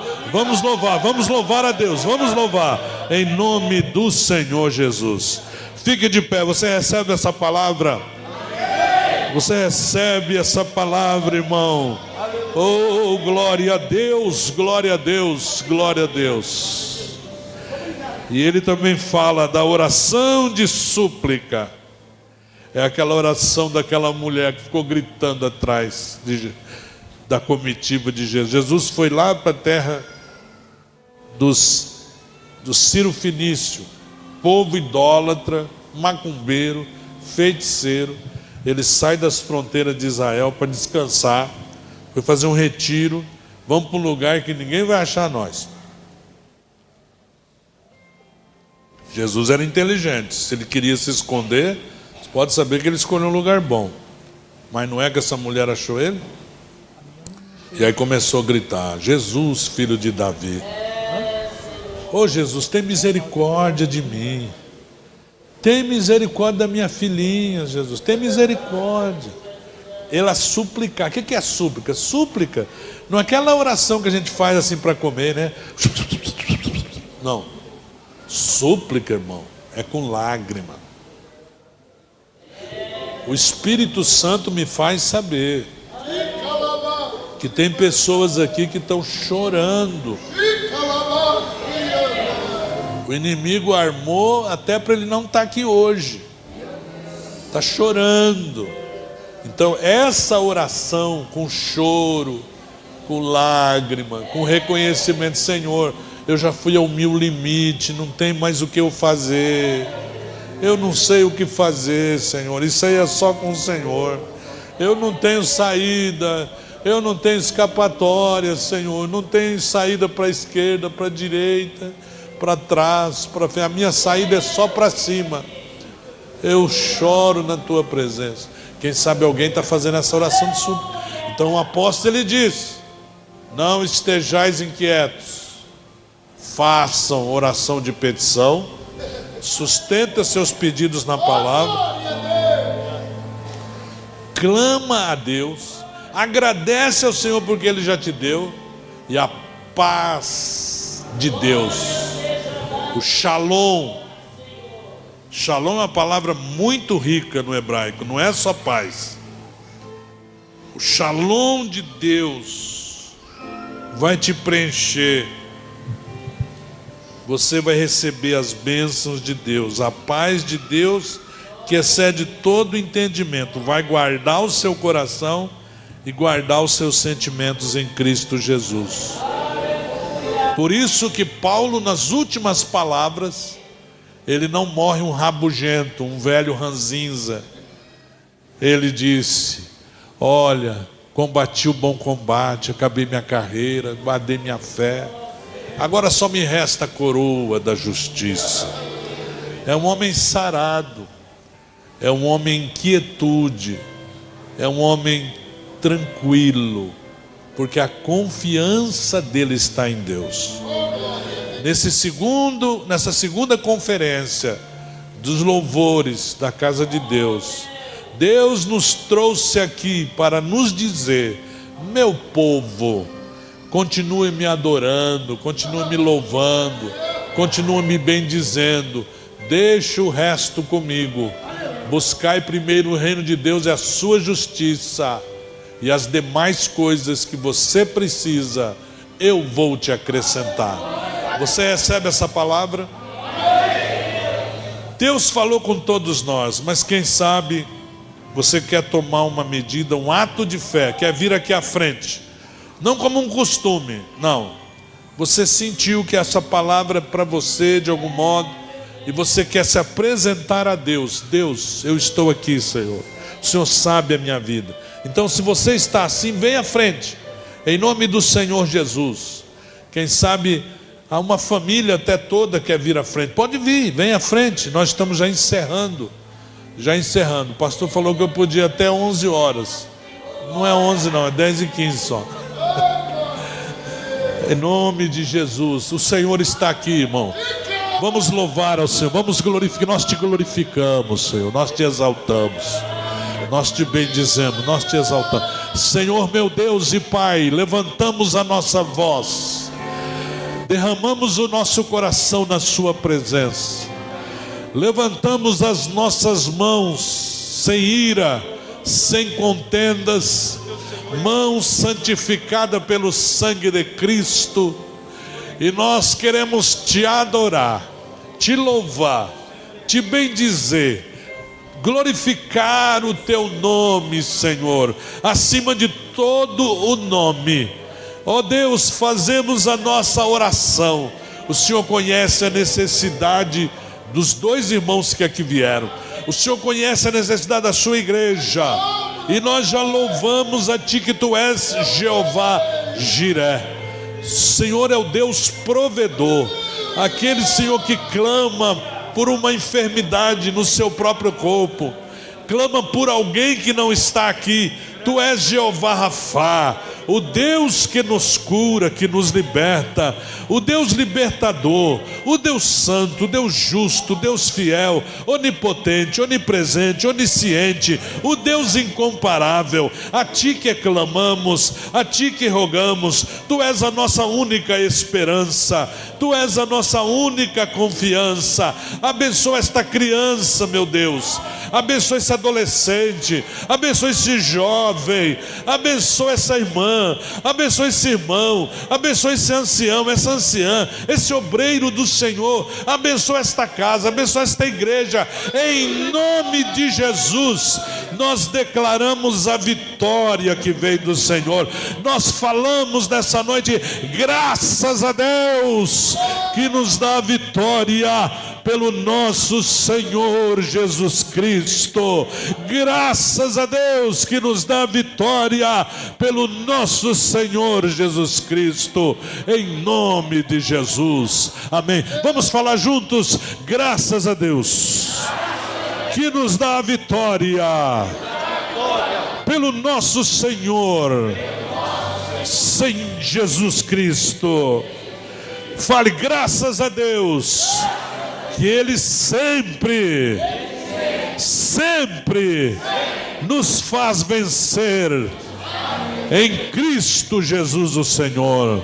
A: a Deus, vamos louvar, em nome do Senhor Jesus. Fique de pé, você recebe essa palavra? Você recebe essa palavra, irmão? Oh, glória a Deus, glória a Deus, glória a Deus. E ele também fala da oração de súplica. É aquela oração daquela mulher que ficou gritando atrás da comitiva de Jesus. Jesus foi lá para a terra do Ciro Fenício, povo idólatra, macumbeiro, feiticeiro. Ele sai das fronteiras de Israel para descansar, foi fazer um retiro. Vamos para um lugar que ninguém vai achar nós. Jesus era inteligente. Se ele queria se esconder, você pode saber que ele escolheu um lugar bom. Mas não é que essa mulher achou ele? E aí começou a gritar: Jesus, filho de Davi. Oh Jesus, tem misericórdia de mim. Tem misericórdia da minha filhinha, Jesus. Tem misericórdia. Ela suplicar. O que é súplica? Súplica não é aquela oração que a gente faz assim para comer, né? Não. Súplica, irmão, é com lágrima. O Espírito Santo me faz saber que tem pessoas aqui que estão chorando. O inimigo armou até para ele não estar aqui hoje. Está chorando. Então essa oração com choro, com lágrima, com reconhecimento: Senhor, eu já fui ao meu limite, não tem mais o que eu fazer. Eu não sei o que fazer, Senhor. Isso aí é só com o Senhor. Eu não tenho saída, eu não tenho escapatória, Senhor. Não tenho saída para a esquerda, para a direita, para trás, para frente. A minha saída é só para cima. Eu choro na tua presença. Quem sabe alguém está fazendo essa oração de súplica. Então o apóstolo ele diz: não estejais inquietos, façam oração de petição, sustenta seus pedidos na palavra, clama a Deus, agradece ao Senhor porque Ele já te deu, e a paz de Deus, o shalom. Shalom é uma palavra muito rica no hebraico, não é só paz. O shalom de Deus vai te preencher. Você vai receber as bênçãos de Deus, a paz de Deus que excede todo entendimento, vai guardar o seu coração e guardar os seus sentimentos em Cristo Jesus. Por isso que Paulo, nas últimas palavras, ele não morre um rabugento, um velho ranzinza. Ele disse: olha, combati o bom combate, acabei minha carreira, guardei minha fé, agora só me resta a coroa da justiça. É um homem sarado, é um homem em quietude, é um homem tranquilo, porque a confiança dele está em Deus. Nessa segunda conferência dos louvores da casa de Deus, Deus nos trouxe aqui para nos dizer: meu povo, continue me adorando, continue me louvando, continue me bendizendo, deixa o resto comigo. Buscai primeiro o reino de Deus e a sua justiça, e as demais coisas que você precisa, eu vou te acrescentar. Você recebe essa palavra? Deus falou com todos nós, mas quem sabe você quer tomar uma medida, um ato de fé, quer vir aqui à frente, não como um costume, não. Você sentiu que essa palavra é para você de algum modo, e você quer se apresentar a Deus. Deus, eu estou aqui, Senhor. O Senhor sabe a minha vida. Então, se você está assim, vem à frente, em nome do Senhor Jesus. Quem sabe há uma família até toda quer vir à frente. Pode vir, vem à frente. Nós estamos já encerrando. O pastor falou que eu podia até 11 horas. Não é 11 não, é 10h15 só. Em nome de Jesus. O Senhor está aqui, irmão. Vamos louvar ao Senhor, vamos glorificar. Nós te glorificamos, Senhor, nós te exaltamos, nós te bendizemos, nós te exaltamos. Senhor meu Deus e Pai, levantamos a nossa voz, derramamos o nosso coração na sua presença, levantamos as nossas mãos sem ira, sem contendas, mãos santificadas pelo sangue de Cristo. E nós queremos te adorar, te louvar, te bendizer, glorificar o teu nome, Senhor, acima de todo o nome. Ó Deus, fazemos a nossa oração. O Senhor conhece a necessidade dos dois irmãos que aqui vieram. O Senhor conhece a necessidade da sua igreja. E nós já louvamos a Ti que Tu és Jeová Jiré. Senhor é o Deus provedor, aquele Senhor que clama por uma enfermidade no seu próprio corpo, clama por alguém que não está aqui. Tu és Jeová Rafá, o Deus que nos cura, que nos liberta, o Deus libertador, o Deus santo, o Deus justo, o Deus fiel, onipotente, onipresente, onisciente, o Deus incomparável. A Ti que clamamos, a Ti que rogamos. Tu és a nossa única esperança, Tu és a nossa única confiança. Abençoa esta criança, meu Deus, abençoa esse adolescente, abençoa esse jovem, abençoa essa irmã, abençoa esse irmão, abençoa esse ancião, essa anciã, esse obreiro do Senhor. Abençoa esta casa, abençoa esta igreja. Em nome de Jesus, nós declaramos a vitória que veio do Senhor. Nós falamos nessa noite, graças a Deus que nos dá a vitória pelo nosso Senhor Jesus Cristo. Graças a Deus que nos dá a vitória pelo nosso Senhor Jesus Cristo, em nome de Jesus, amém. Vamos falar juntos, graças a Deus que nos dá a vitória pelo nosso Senhor sem Jesus Cristo. Fale, graças a Deus que Ele sempre nos faz vencer em Cristo Jesus o Senhor.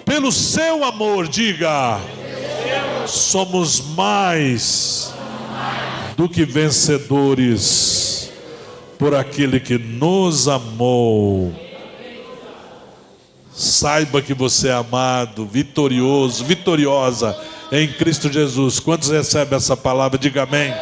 A: Pelo seu amor, diga, somos mais do que vencedores por aquele que nos amou. Saiba que você é amado, vitorioso, vitoriosa em Cristo Jesus. Quantos recebem essa palavra? Diga amém.